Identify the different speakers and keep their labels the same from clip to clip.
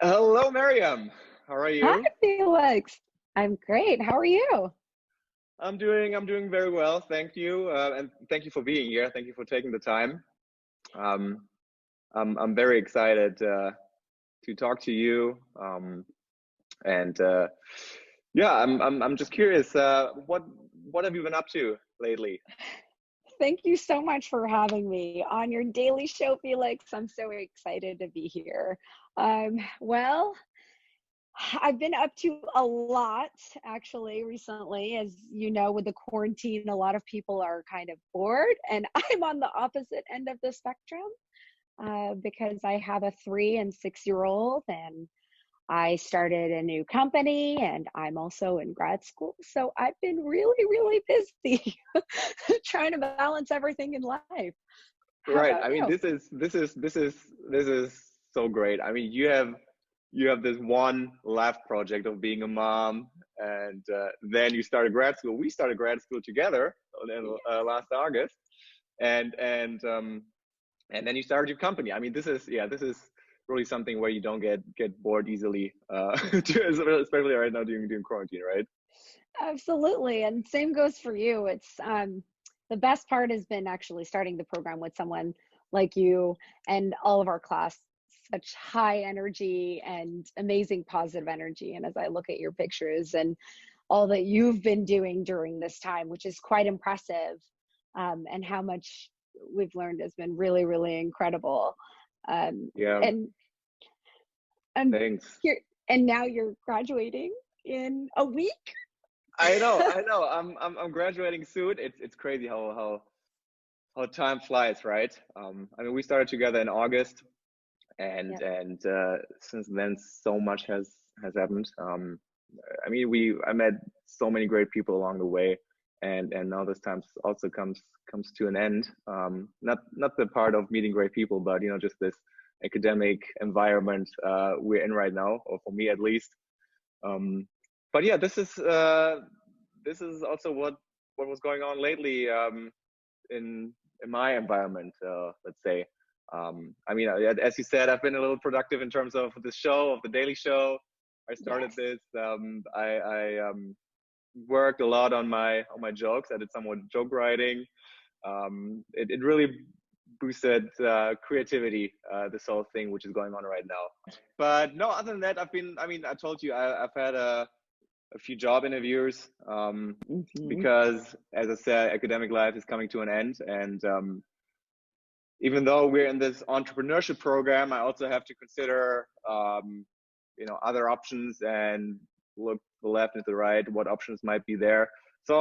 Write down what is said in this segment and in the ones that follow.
Speaker 1: Hello, Miriam. How are
Speaker 2: Hi,
Speaker 1: you?
Speaker 2: Felix. I'm great. How are you?
Speaker 1: I'm doing very well, thank you, and thank you for being here. Thank you for taking the time. Um, I'm very excited to talk to you, and yeah, I'm just curious. What have you been up to lately?
Speaker 2: Thank you so much for having me on your daily show, Felix. I'm so excited to be here. Well, I've been up to a lot actually recently. As you know, with the quarantine, a lot of people are kind of bored, and I'm on the opposite end of the spectrum because I have a 3 and 6 year old, and I started a new company and I'm also in grad school. So I've been really, really busy trying to balance everything in life. How
Speaker 1: Right.
Speaker 2: about
Speaker 1: I mean,
Speaker 2: you?
Speaker 1: this is so great. I mean, you have this one life project of being a mom, and then you started grad school. We started grad school together last August, and and then you started your company. I mean, this is really something where you don't get bored easily, especially right now during quarantine, right?
Speaker 2: Absolutely. And same goes for you. It's the best part has been actually starting the program with someone like you and all of our class, such high energy and amazing positive energy. And as I look at your pictures and all that you've been doing during this time, which is quite impressive, and how much we've learned has been really, really incredible. Um,
Speaker 1: Yeah.
Speaker 2: and and
Speaker 1: Thanks.
Speaker 2: here and now you're graduating in a week.
Speaker 1: I know. I'm graduating soon. It's crazy how time flies, right? I mean, we started together in August, and
Speaker 2: Yeah.
Speaker 1: since then, so much has happened. I mean, I met so many great people along the way, and now this time also comes to an end. Not the part of meeting great people, but just this academic environment we're in right now, or for me at least. Um, but yeah, this is also what was going on lately, in my environment, let's say. I mean, as you said, I've been a little productive in terms of the show, of the Daily Show. I started
Speaker 2: Yes.
Speaker 1: this. I worked a lot on my jokes. I did some more joke writing. It really boosted creativity, this whole thing which is going on right now. But no, other than that, I mean, I told you I've had a few job interviews,
Speaker 2: Hmm.
Speaker 1: because, as I said, academic life is coming to an end, and even though we're in this entrepreneurship program, I also have to consider, other options and look to the left and to the right, what options might be there. So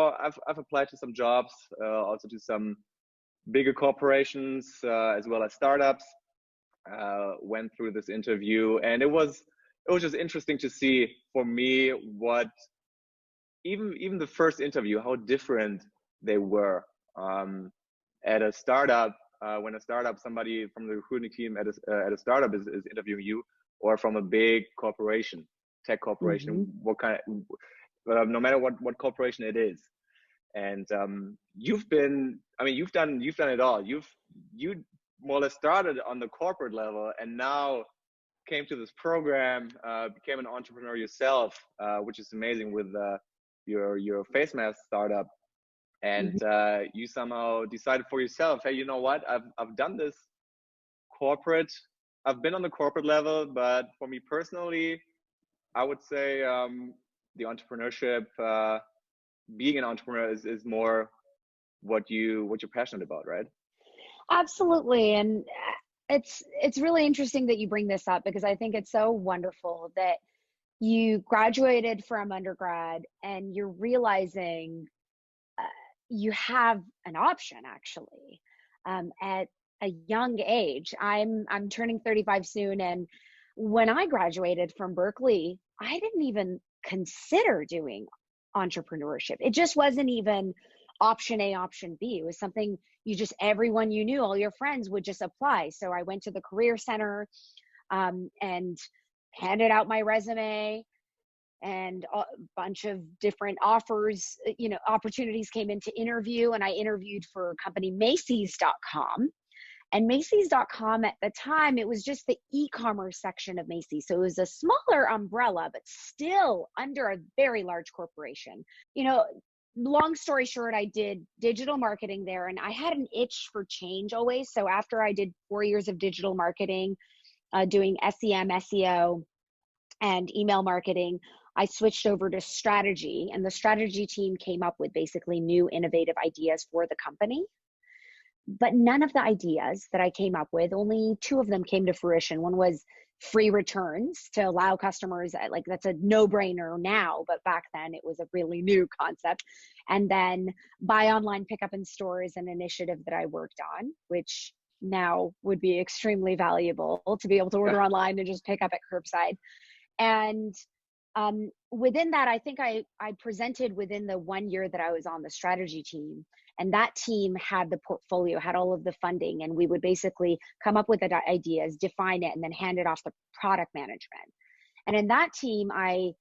Speaker 1: I've applied to some jobs, also to some bigger corporations, as well as startups. Went through this interview, and it was just interesting to see for me what even the first interview, how different they were. At a startup, when a startup, somebody from the recruiting team at a startup is interviewing you, or from a big corporation, tech corporation,
Speaker 2: Hmm.
Speaker 1: what kind of, no matter what corporation it is. And I mean, you've done it all. You more or less started on the corporate level, and now came to this program, became an entrepreneur yourself, which is amazing, with your face mask startup. And
Speaker 2: Hmm.
Speaker 1: you somehow decided for yourself, hey, you know what? I've done this corporate. I've been on the corporate level, but for me personally, I would say, the entrepreneurship, being an entrepreneur is more what you're passionate about, right?
Speaker 2: Absolutely. And it's really interesting that you bring this up because I think it's so wonderful that you graduated from undergrad and you're realizing uh, you have an option actually at a young age. I'm turning 35 soon, and when I graduated from Berkeley, I didn't even consider doing entrepreneurship. It just wasn't even option A, option B. It was something you just everyone you knew, all your friends would just apply. So I went to the career center and handed out my resume, and a bunch of different offers, opportunities came into interview, and I interviewed for company Macy's.com. And Macy's.com at the time, it was just the e-commerce section of Macy's. So it was a smaller umbrella, but still under a very large corporation. You know, long story short, I did digital marketing there, and I had an itch for change always. So after I did 4 years of digital marketing, doing SEM, SEO, and email marketing, I switched over to strategy, and the strategy team came up with basically new innovative ideas for the company. But none of the ideas that I came up with, only 2 of them came to fruition. One was free returns to allow customers, like that's a no-brainer now, but back then it was a really new concept. And then buy online, pick up in store is an initiative that I worked on, which now would be extremely valuable to be able to order online and just pick up at curbside. And within that, I think I presented within the 1 year that I was on the strategy team. And that team had the portfolio, had all of the funding, and we would basically come up with the ideas, define it, and then hand it off to product management. And in that team, I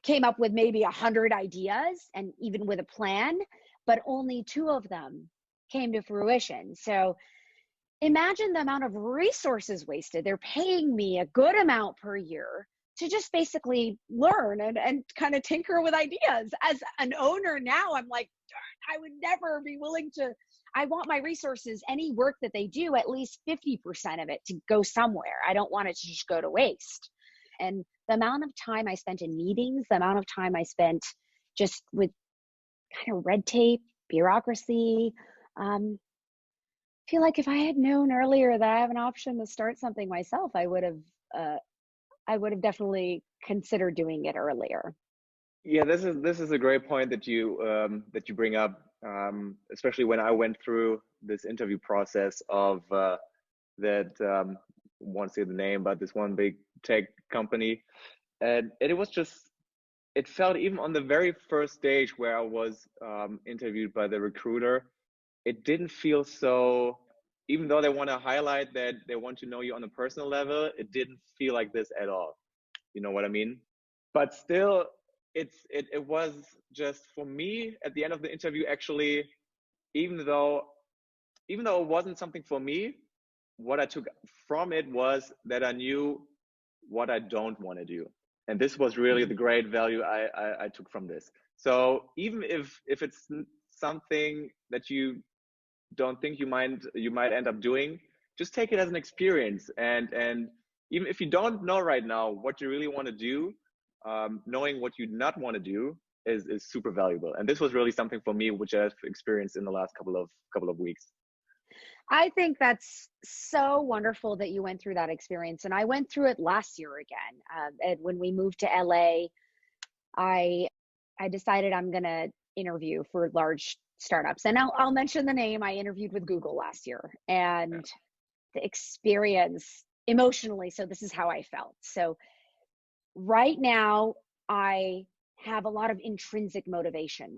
Speaker 2: came up with maybe 100 ideas and even with a plan, but only 2 of them came to fruition. So imagine the amount of resources wasted. They're paying me a good amount per year to just basically learn and kind of tinker with ideas. As an owner now, I'm like, I would never be willing to, I want my resources, any work that they do, at least 50% of it to go somewhere. I don't want it to just go to waste. And the amount of time I spent in meetings, the amount of time I spent just with kind of red tape, bureaucracy, I feel like if I had known earlier that I have an option to start something myself, I would have definitely considered doing it earlier.
Speaker 1: Yeah, this is a great point that you bring up, especially when I went through this interview process of won't say the name, but this one big tech company, and it was just, it felt even on the very first stage where I was interviewed by the recruiter, it didn't feel so. Even though they want to highlight that they want to know you on a personal level, it didn't feel like this at all. You know what I mean? But still, it was just, for me at the end of the interview, actually, even though it wasn't something for me, what I took from it was that I knew what I don't want to do. And this was really the great value I took from this. So even if it's something that you don't think you might end up doing, just take it as an experience. And even if you don't know right now what you really want to do, knowing what you not want to do is super valuable. And this was really something for me, which I've experienced in the last couple of weeks.
Speaker 2: I think that's so wonderful that you went through that experience. And I went through it last year again. And when we moved to LA, I decided I'm going to interview for large startups. And I'll mention the name. I interviewed with Google last year, and the experience emotionally. So this is how I felt. So right now, I have a lot of intrinsic motivation.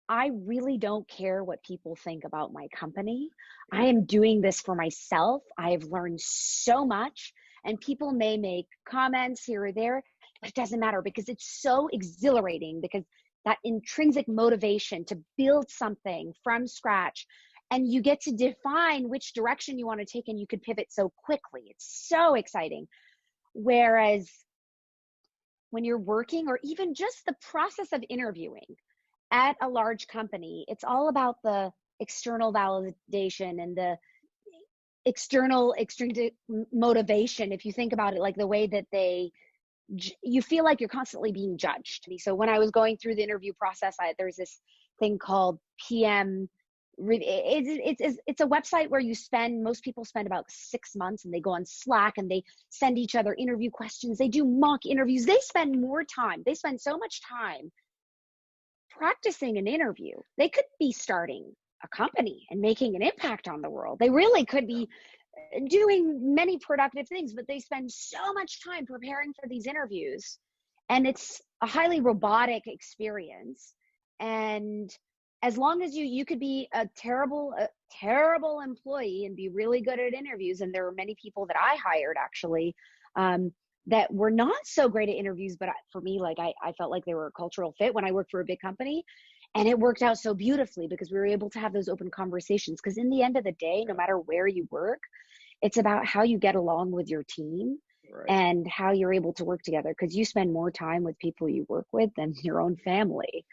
Speaker 2: I really don't care what people think about my company. I am doing this for myself. I have learned so much, and people may make comments here or there, but it doesn't matter because it's so exhilarating, because that intrinsic motivation to build something from scratch, and you get to define which direction you want to take, and you can pivot so quickly. It's so exciting. Whereas when you're working, or even just the process of interviewing at a large company, it's all about the external validation and the external extrinsic motivation. If you think about it, like the way that you feel like you're constantly being judged. So when I was going through the interview process, there's this thing called PM. It's a website where most people spend about 6 months, and they go on Slack and they send each other interview questions. They do mock interviews. They spend more time. They spend so much time practicing an interview. They could be starting a company and making an impact on the world. They really could be doing many productive things, but they spend so much time preparing for these interviews, and it's a highly robotic experience. And as long as you could be a terrible employee and be really good at interviews, and there were many people that I hired actually that were not so great at interviews, but for me, like I felt like they were a cultural fit when I worked for a big company. And it worked out so beautifully because we were able to have those open conversations. Because in the end of the day, no matter where you work, it's about how you get along with your team
Speaker 1: Right.
Speaker 2: and how you're able to work together, because you spend more time with people you work with than your own family.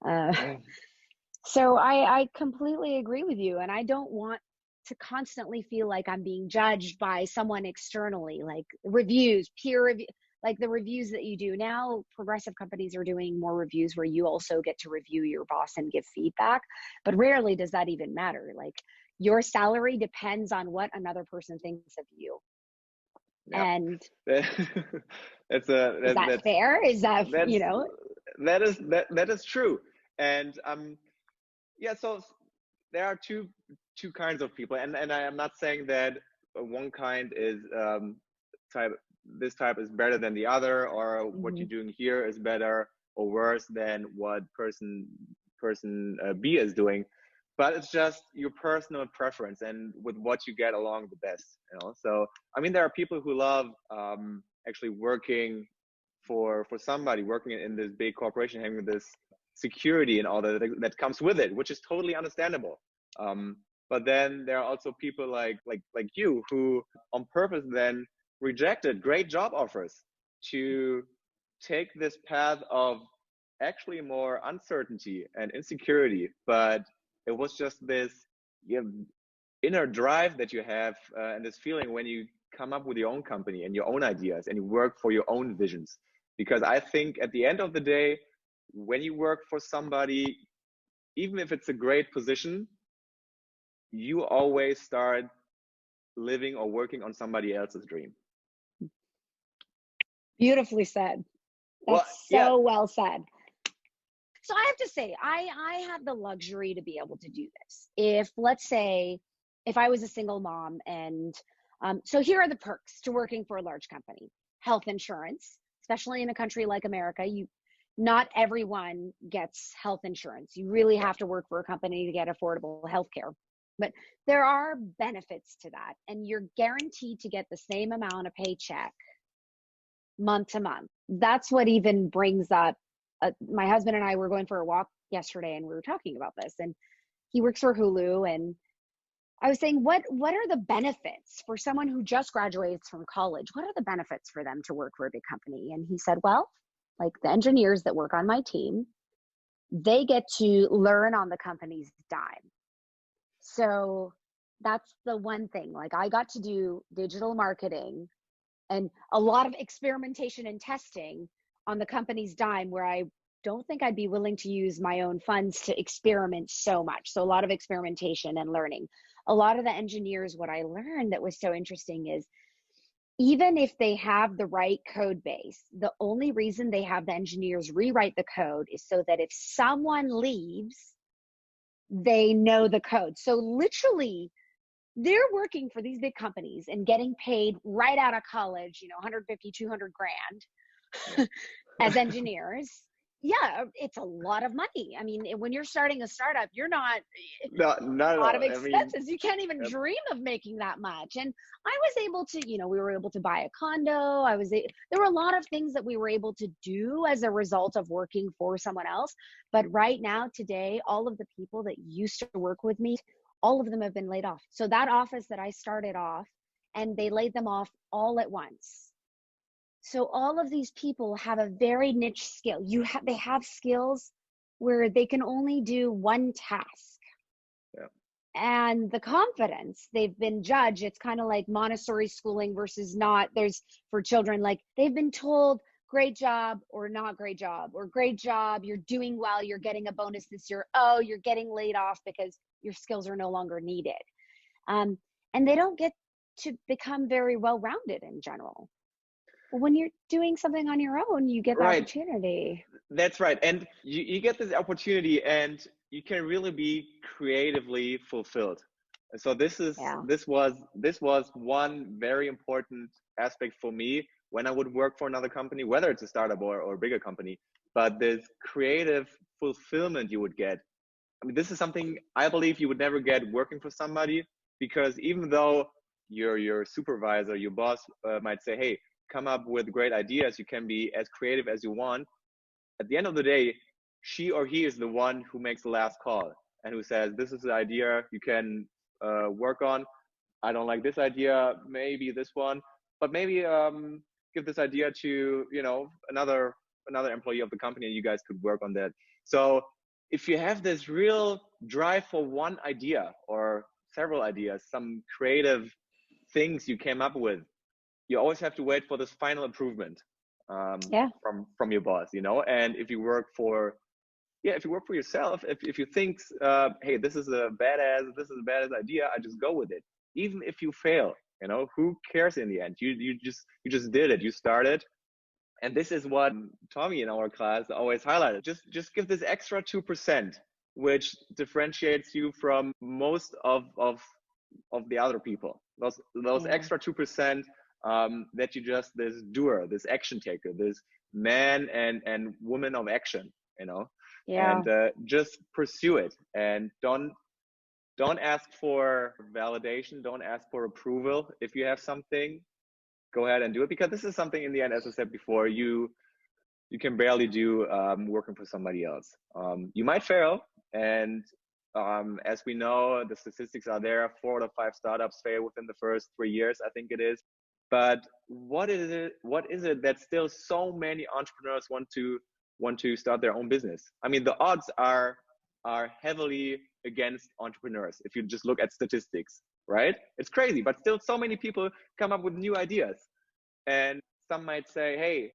Speaker 1: Yeah.
Speaker 2: So I completely agree with you. And I don't want to constantly feel like I'm being judged by someone externally, like reviews, peer review, like the reviews that you do now. Progressive companies are doing more reviews where you also get to review your boss and give feedback, but rarely does that even matter. Like, your salary depends on what another person thinks of you.
Speaker 1: Yeah.
Speaker 2: And
Speaker 1: That's
Speaker 2: is that fair? Is that,
Speaker 1: that's that is true. And yeah, so there are two kinds of people, and I am not saying that one kind is type this type is better than the other, or what
Speaker 2: Mhm.
Speaker 1: you're doing here is better or worse than what person B is doing. But it's just your personal preference and with what you get along the best, you know. So I mean, there are people who love actually working for somebody, working in this big corporation, having this security and all that comes with it, which is totally understandable. But then there are also people like you who on purpose then rejected great job offers to take this path of actually more uncertainty and insecurity. But it was just this, yeah, inner drive that you have, and this feeling when you come up with your own company and your own ideas and you work for your own visions. Because I think at the end of the day, when you work for somebody, even if it's a great position, you always start living or working on somebody else's dream.
Speaker 2: Beautifully said.
Speaker 1: Well,
Speaker 2: That's
Speaker 1: yeah.
Speaker 2: so well said. So I have to say, I have the luxury to be able to do this. If, let's say, if I was a single mom, and so here are the perks to working for a large company: health insurance, especially in a country like America. Not everyone gets health insurance. You really have to work for a company to get affordable health care. But there are benefits to that, and you're guaranteed to get the same amount of paycheck month to month. That's what even brings up, my husband and I were going for a walk yesterday, and we were talking about this, and he works for Hulu, and I was saying, what are the benefits for someone who just graduates from college? What are the benefits for them to work for a big company? And he said, well, like the engineers that work on my team, they get to learn on the company's dime. So that's the one thing. Like, I got to do digital marketing and a lot of experimentation and testing on the company's dime, where I don't think I'd be willing to use my own funds to experiment so much. So a lot of experimentation and learning. A lot of the engineers, what I learned that was so interesting is, even if they have the right code base, the only reason they have the engineers rewrite the code is so that if someone leaves, they know the code. So literally, they're working for these big companies and getting paid right out of college, 150, 200 grand as engineers. Yeah, it's a lot of money. I mean, when you're starting a startup, you're not
Speaker 1: Not
Speaker 2: a
Speaker 1: at
Speaker 2: lot
Speaker 1: all.
Speaker 2: of
Speaker 1: I mean,
Speaker 2: expenses. You can't even
Speaker 1: yep.
Speaker 2: dream of making that much. And I was able to, we were able to buy a condo. There were a lot of things that we were able to do as a result of working for someone else. But right now, today, all of the people that used to work with me, all of them have been laid off. So that office that I started off, and they laid them off all at once. So all of these people have a very niche skill. They have skills where they can only do one task.
Speaker 1: Yeah.
Speaker 2: And the confidence, they've been judged. It's kind of like Montessori schooling versus not. There's for children, like they've been told great job or not great job, or great job, you're doing well, you're getting a bonus this year. Oh, you're getting laid off because your skills are no longer needed. And they don't get to become very well-rounded in general. When you're doing something on your own, you get the
Speaker 1: Right.
Speaker 2: opportunity.
Speaker 1: That's right. And you get this opportunity and you can really be creatively fulfilled. And so
Speaker 2: Yeah.
Speaker 1: this was one very important aspect for me when I would work for another company, whether it's a startup or a bigger company. But this creative fulfillment you would get. I mean, this is something I believe you would never get working for somebody, because even though your supervisor, your boss might say, hey, come up with great ideas, you can be as creative as you want. At the end of the day, she or he is the one who makes the last call and who says, this is the idea you can work on. I don't like this idea, maybe this one, but maybe give this idea to, another employee of the company, and you guys could work on that. So if you have this real drive for one idea or several ideas, some creative things you came up with, you always have to wait for this final improvement from your boss, and if you work for yourself, if you think, hey, this is a badass idea, I just go with it. Even if you fail, who cares in the end? You just did it. You started. And this is what Tommy in our class always highlighted. Just give this extra 2%, which differentiates you from most of the other people. Those extra 2% that you just, this doer, this action taker, this man and woman of action, and just pursue it, and don't ask for validation, don't ask for approval. If you have something, go ahead and do it, because this is something in the end, as I said before, you can barely do working for somebody else. You might fail, and as we know, the statistics are there, 4 out of 5 startups fail within the first 3 years, I think it is. But what is it that still so many entrepreneurs want to start their own business? I mean, the odds are heavily against entrepreneurs if you just look at statistics, right? It's crazy, but still so many people come up with new ideas. And some might say, hey,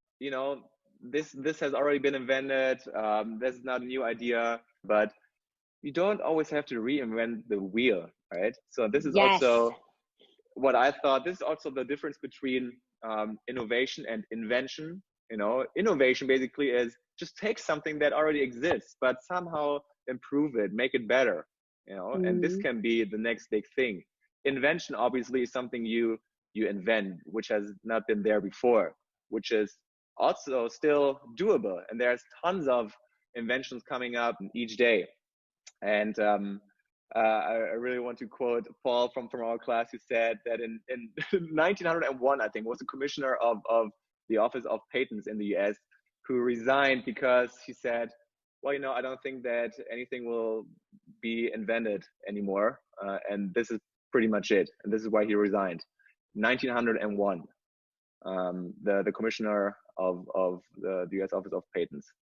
Speaker 1: this has already been invented, this is not a new idea. But you don't always have to reinvent the wheel, right? So this is also what I thought. This is also the difference between innovation and invention. Innovation basically is just take something that already exists, but somehow improve it, make it better, and this can be the next big thing. Invention obviously is something you invent, which has not been there before, which is also still doable. And there's tons of inventions coming up each day. And I really want to quote Paul from our class, who said that in 1901, I think, was the commissioner of the Office of Patents in the US, who resigned because he said, well, I don't think that anything will be invented anymore. And this is pretty much it. And this is why he resigned. 1901, the commissioner of the US Office of Patents.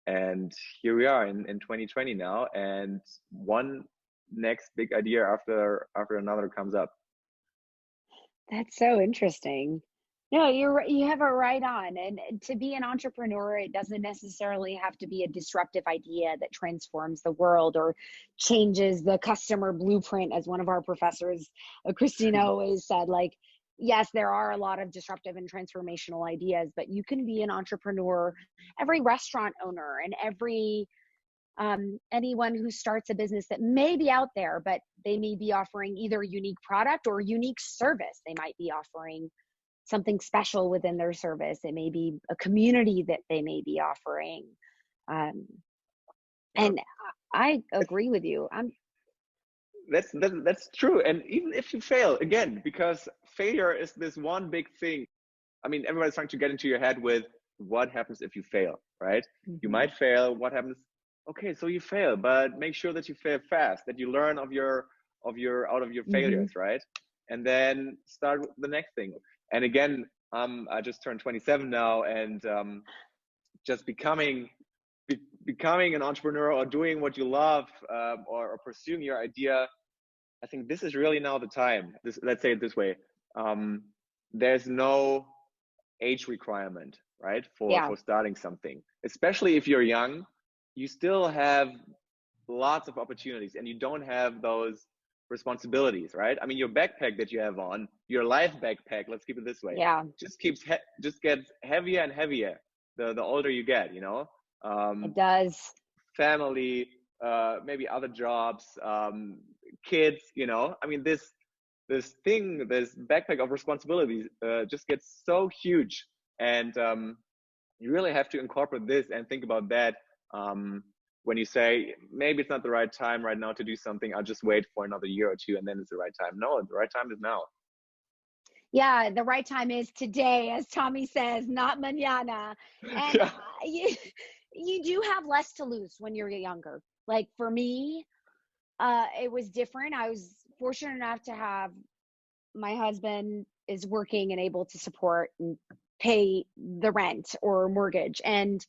Speaker 1: And here we are in 2020 now, and one next big idea after another comes up.
Speaker 2: That's so interesting. No, you have it right on. And to be an entrepreneur, it doesn't necessarily have to be a disruptive idea that transforms the world or changes the customer blueprint, as one of our professors, Christina, always said. Like, yes, there are a lot of disruptive and transformational ideas, but you can be an entrepreneur. Every restaurant owner and anyone who starts a business that may be out there, but they may be offering either a unique product or a unique service. They might be offering something special within their service. It may be a community that they may be offering. And I agree with you.
Speaker 1: That's true. And even if you fail, again, because failure is this one big thing. I mean, everybody's trying to get into your head with what happens if you fail, right? Mm-hmm. You might fail. What happens? Okay, so you fail, but make sure that you fail fast, that you learn out of your failures, mm-hmm. right? And then start with the next thing. And again, I just turned 27 now, and just becoming an entrepreneur or doing what you love, or pursuing your idea, I think this is really now the time. Let's say it this way. There's no age requirement, right, for starting something. Especially if you're young, you still have lots of opportunities, and you don't have those responsibilities, right? I mean, your backpack that you have on, your life backpack, let's keep it this way, just gets heavier and heavier the older you get,
Speaker 2: it does.
Speaker 1: Family, maybe other jobs, kids, I mean, this backpack of responsibilities just gets so huge, and you really have to incorporate this and think about that when you say, maybe it's not the right time right now to do something, I'll just wait for another year or two and then it's the right time. No, the right time is now.
Speaker 2: Yeah, the right time is today, as Tommy says, not mañana. And you do have less to lose when you're younger. Like for me, it was different. I was fortunate enough to have my husband is working and able to support and pay the rent or mortgage. And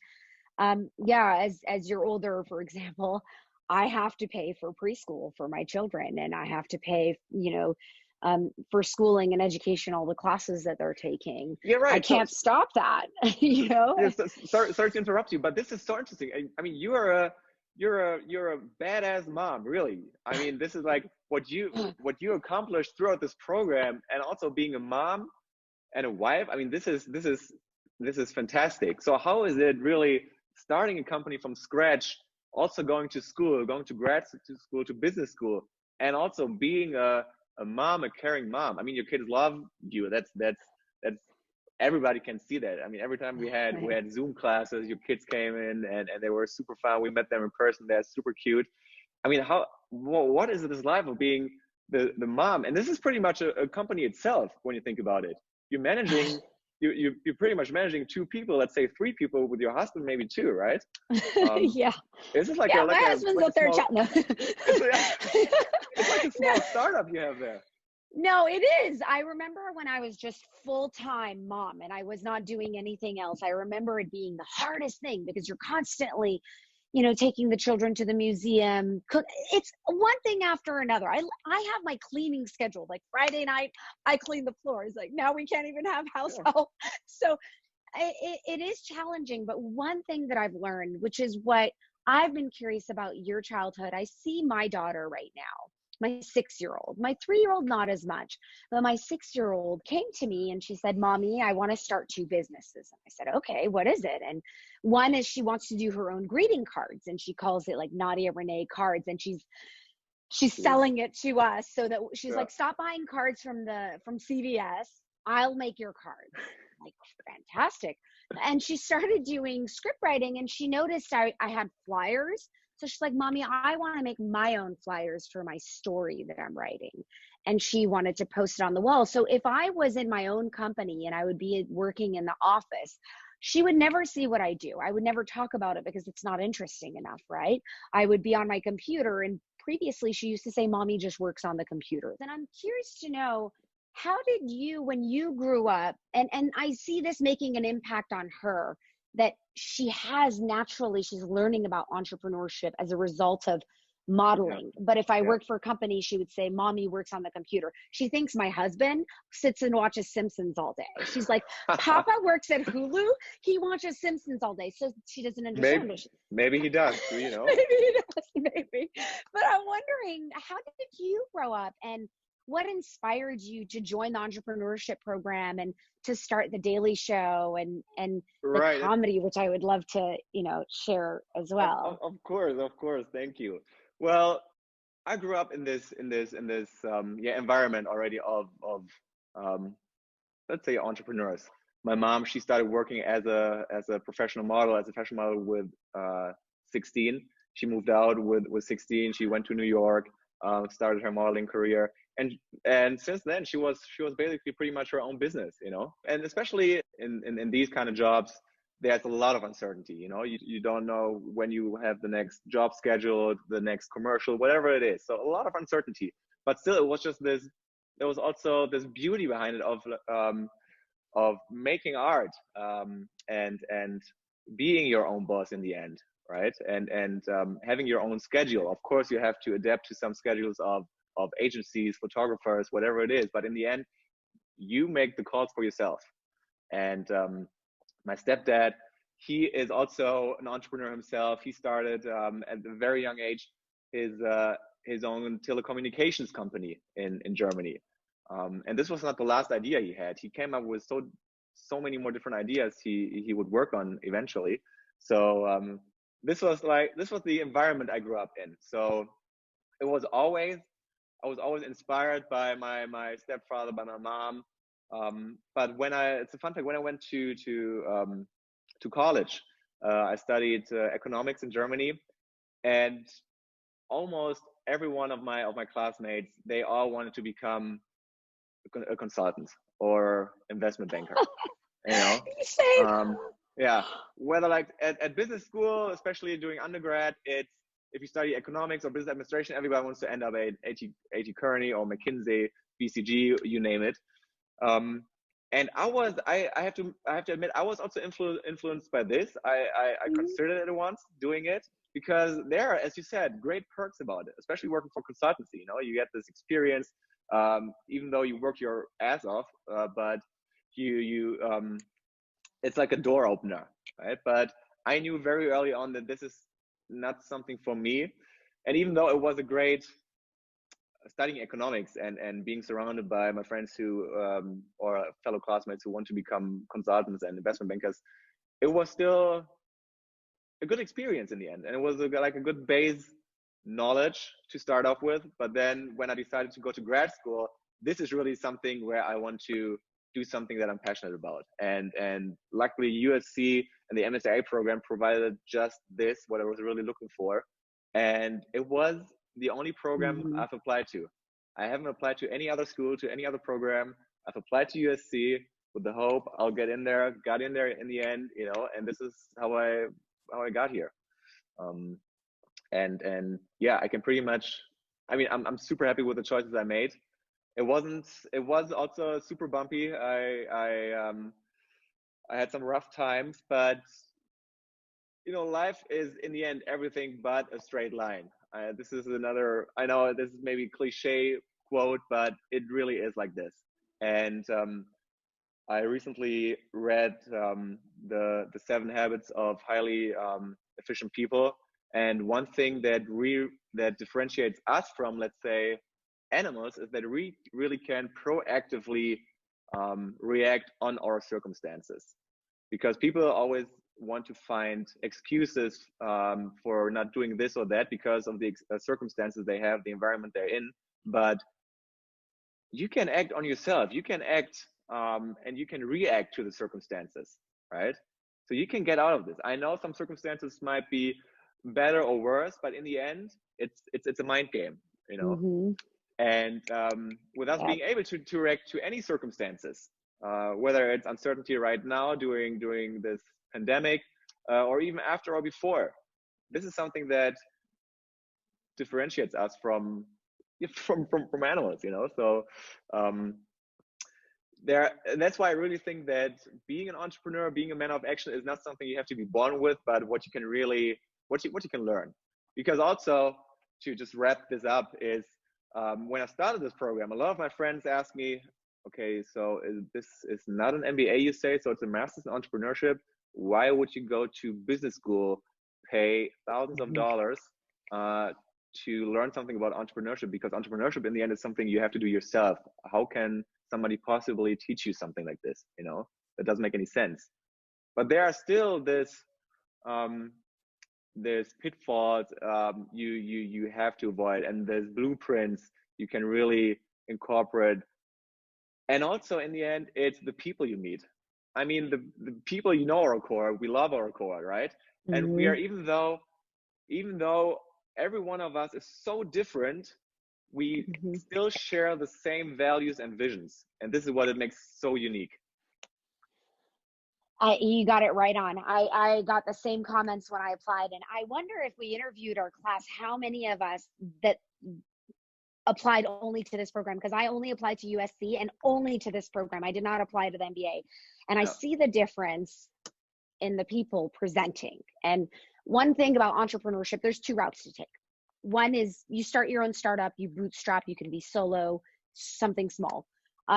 Speaker 2: yeah, as you're older, for example, I have to pay for preschool for my children, and I have to pay, for schooling and education, all the classes that they're taking.
Speaker 1: You're right.
Speaker 2: I can't stop that, you know?
Speaker 1: Yes, sorry to interrupt you, but this is so interesting. I mean, you're a badass mom, really. I mean, this is like what you accomplished throughout this program, and also being a mom and a wife. I mean, this is fantastic. So how is it really starting a company from scratch, also going to school, going to grad school, to business school, and also being a mom, a caring mom? I mean, your kids love you. That's everybody can see that. I mean, every time we had Zoom classes, your kids came in and they were super fun. We met them in person. They're super cute. I mean, what is this life of being the mom? And this is pretty much a company itself when you think about it. You're managing, you're pretty much managing two people, let's say three people with your husband, maybe two, right?
Speaker 2: Yeah.
Speaker 1: Is this like
Speaker 2: my husband's a third child. No.
Speaker 1: It's like a small startup you have there.
Speaker 2: No, it is. I remember when I was just full-time mom and I was not doing anything else. I remember it being the hardest thing because you're constantly, taking the children to the museum. It's one thing after another. I have my cleaning schedule. Like Friday night, I clean the floors. Like now we can't even have house help. So it is challenging. But one thing that I've learned, which is what I've been curious about your childhood, I see my daughter right now. My 6-year-old, my 3-year-old, not as much, but my 6-year-old came to me and she said, Mommy, I want to start 2 businesses. And I said, okay, what is it? And one is she wants to do her own greeting cards, and she calls it like Nadia Renee cards. And she's selling it to us so that she's like, stop buying cards from CVS. I'll make your cards. I'm like, fantastic. And she started doing script writing, and she noticed I had flyers. So she's like, Mommy, I want to make my own flyers for my story that I'm writing. And she wanted to post it on the wall. So if I was in my own company and I would be working in the office, she would never see what I do. I would never talk about it because it's not interesting enough, right? I would be on my computer, and previously she used to say, Mommy just works on the computer. And I'm curious to know, how did you, when you grew up, and I see this making an impact on her, that she has naturally, she's learning about entrepreneurship as a result of modeling. But if I worked for a company, she would say, Mommy works on the computer. She thinks my husband sits and watches Simpsons all day. She's like, Papa works at Hulu. He watches Simpsons all day. So she doesn't understand.
Speaker 1: Maybe he does,
Speaker 2: Maybe he does, maybe. But I'm wondering, how did you grow up, and what inspired you to join the entrepreneurship program and to start the Deyly show and the comedy, which I would love to, share as well.
Speaker 1: Of course. Thank you. Well, I grew up in this environment already of let's say entrepreneurs. My mom, she started working as a professional model, with 16. She moved out with 16. She went to New York, started her modeling career. And since then she was basically pretty much her own business, and especially in these kind of jobs, there's a lot of uncertainty. You don't know when you have the next job scheduled, the next commercial, whatever it is. So a lot of uncertainty, but still it was just this, there was also this beauty behind it of making art, and being your own boss in the end, right? And having your own schedule. Of course you have to adapt to some schedules of agencies, photographers, whatever it is. But in the end, you make the calls for yourself. And my stepdad, he is also an entrepreneur himself. He started at a very young age his own telecommunications company in Germany. And this was not the last idea he had. He came up with so many more different ideas he would work on eventually. So this was the environment I grew up in. So I was always inspired by my stepfather, by my mom. But it's a fun fact, when I went to college, I studied economics in Germany, and almost every one of my classmates, they all wanted to become a consultant or investment banker.
Speaker 2: Same.
Speaker 1: Yeah, whether like at business school, especially doing undergrad, it's if you study economics or business administration, everybody wants to end up at AT Kearney or McKinsey, BCG, you name it. Um, and I have to admit, I was also influenced by this. I
Speaker 2: Mhm.
Speaker 1: considered it once doing it because there are, as you said, great perks about it, especially working for consultancy. You know, you get this experience, even though you work your ass off, but you it's like a door opener, right? But I knew very early on that this is not something for me. And even though it was a great studying economics and being surrounded by my friends who or fellow classmates who want to become consultants and investment bankers, it was still a good experience in the end, and it was like a good base knowledge to start off with. But then when I decided to go to grad school, this is really something where I want to do something that I'm passionate about, and luckily USC and the MSA program provided just this, what I was really looking for. And it was the only program
Speaker 2: Mhm.
Speaker 1: I've applied to. I haven't applied to any other school, to any other program. I've applied to USC with the hope I'll get in there, got in there in the end, you know, and this is how I got here. Um, and yeah, I can pretty much. I mean, I'm super happy with the choices I made. It wasn't. It was also super bumpy. I had some rough times, but you know, life is in the end everything but a straight line. This is another. I know this is maybe cliche quote, but it really is like this. And I recently read the Seven Habits of Highly Efficient People, and one thing that differentiates us from, let's say, animals is that we really can proactively react on our circumstances, because people always want to find excuses for not doing this or that because of the circumstances they have, the environment they're in. But you can act on yourself. You can act and you can react to the circumstances, right? So you can get out of this. I know some circumstances might be better or worse, but in the end, it's a mind game, you know.
Speaker 2: Mhm.
Speaker 1: And with us
Speaker 2: Yep.
Speaker 1: being able to react to any circumstances, whether it's uncertainty right now during this pandemic, or even after or before, this is something that differentiates us from animals, you know. So um, there, that's why I really think that being an entrepreneur, being a man of action, is not something you have to be born with, but what you can really what you can learn. Because also, to just wrap this up, is when I started this program, a lot of my friends asked me, okay, so this is not an MBA, you say, so it's a master's in entrepreneurship. Why would you go to business school, pay thousands of
Speaker 2: Mhm.
Speaker 1: dollars to learn something about entrepreneurship? Because entrepreneurship in the end is something you have to do yourself. How can somebody possibly teach you something like this? You know, that doesn't make any sense. But there are still um, there's pitfalls you have to avoid, and there's blueprints you can really incorporate. And also, in the end, it's the people you meet. I mean, the people, you know, our core. We love our core, right? And we are,
Speaker 2: Mhm.
Speaker 1: even though every one of us is so different, we
Speaker 2: Mhm.
Speaker 1: still share the same values and visions, and this is what it makes so unique.
Speaker 2: You got it right on. I got the same comments when I applied, and I wonder if we interviewed our class, how many of us that applied only to this program, because I only applied to USC and only to this program. I did not apply to the MBA. And I
Speaker 1: Yeah,
Speaker 2: see the difference in the people presenting. And one thing about entrepreneurship, there's two routes to take. One is you start your own startup, you bootstrap, you can be solo, something small.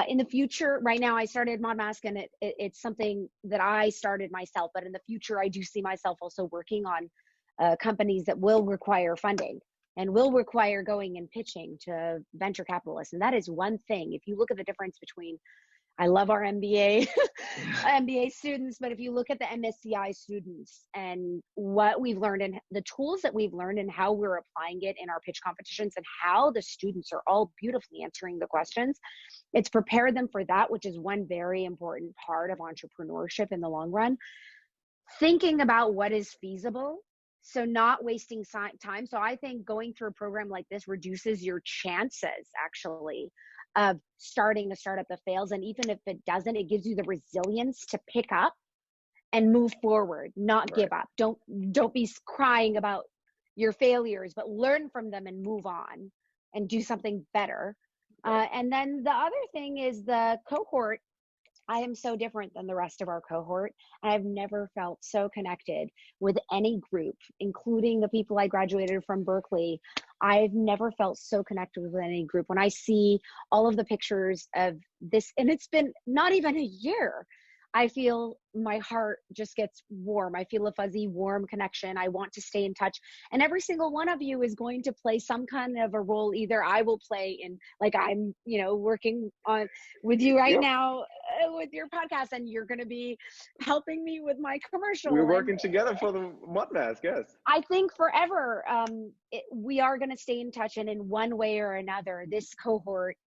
Speaker 2: In the future, right now, I started Modmask, and it's something that I started myself. But in the future, I do see myself also working on companies that will require funding and will require going and pitching to venture capitalists. And that is one thing. If you look at the difference between, I love our MBA MBA students, but if you look at the MSCI students and what we've learned and the tools that we've learned and how we're applying it in our pitch competitions and how the students are all beautifully answering the questions, it's prepared them for that, which is one very important part of entrepreneurship in the long run. Thinking about what is feasible, so not wasting time. So I think going through a program like this reduces your chances actually of starting a startup that fails, and even if it doesn't, it gives you the resilience to pick up and move forward, not
Speaker 1: Right.
Speaker 2: give up. Don't be crying about your failures, but learn from them and move on and do something better.
Speaker 1: Right.
Speaker 2: And then the other thing is the cohort. I am so different than the rest of our cohort. I've never felt so connected with any group, including the people I graduated from Berkeley. I've never felt so connected with any group. When I see all of the pictures of this, and it's been not even a year, I feel my heart just gets warm. I feel a fuzzy, warm connection. I want to stay in touch. And every single one of you is going to play some kind of a role. Either I will play in, like I'm, working on with you right
Speaker 1: Yep.
Speaker 2: now with your podcast, and you're going to be helping me with my
Speaker 1: We're
Speaker 2: commercial. And
Speaker 1: working together for the mud mask. Yes.
Speaker 2: I think forever, we are going to stay in touch. And in one way or another, this cohort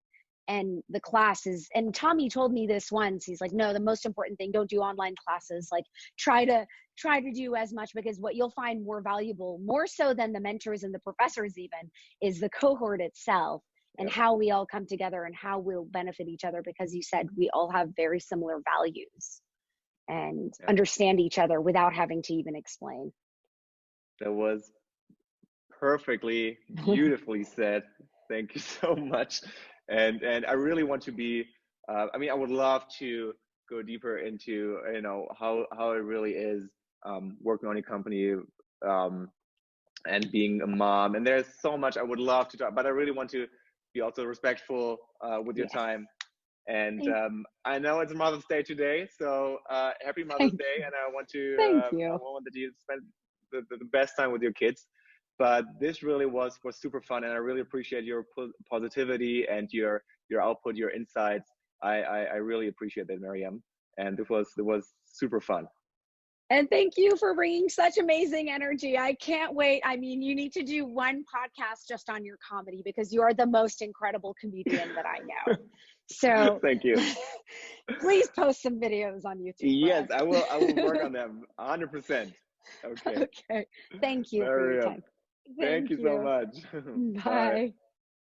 Speaker 2: and the classes, and Tommy told me this once, he's like, no, the most important thing, don't do online classes, like try to do as much, because what you'll find more valuable, more so than the mentors and the professors even, is the cohort itself, and
Speaker 1: Yep.
Speaker 2: how we all come together and how we'll benefit each other, because you said we all have very similar values and
Speaker 1: Yep.
Speaker 2: understand each other without having to even explain.
Speaker 1: That was perfectly, beautifully said. Thank you so much. And I really want to be, I would love to go deeper into, how it really is working on a company and being a mom. And there's so much I would love to talk, but I really want to be also respectful with your
Speaker 2: Yes.
Speaker 1: time. And
Speaker 2: Thank
Speaker 1: I know it's Mother's Day today, so happy Mother's
Speaker 2: Thank
Speaker 1: Day. And I want to,
Speaker 2: Thank
Speaker 1: I
Speaker 2: you.
Speaker 1: want that you spend the best time with your kids. But this really was super fun, and I really appreciate your positivity and your output, your insights. I really appreciate that, Mariam. And it was super fun.
Speaker 2: And thank you for bringing such amazing energy. I can't wait. I mean, you need to do one podcast just on your comedy, because you are the most incredible comedian that I know. So
Speaker 1: Thank you.
Speaker 2: please post some videos on YouTube.
Speaker 1: Yes, I will work on them 100%. Okay.
Speaker 2: Okay. Thank you for your
Speaker 1: Mariam,
Speaker 2: time.
Speaker 1: thank you so much.
Speaker 2: Bye.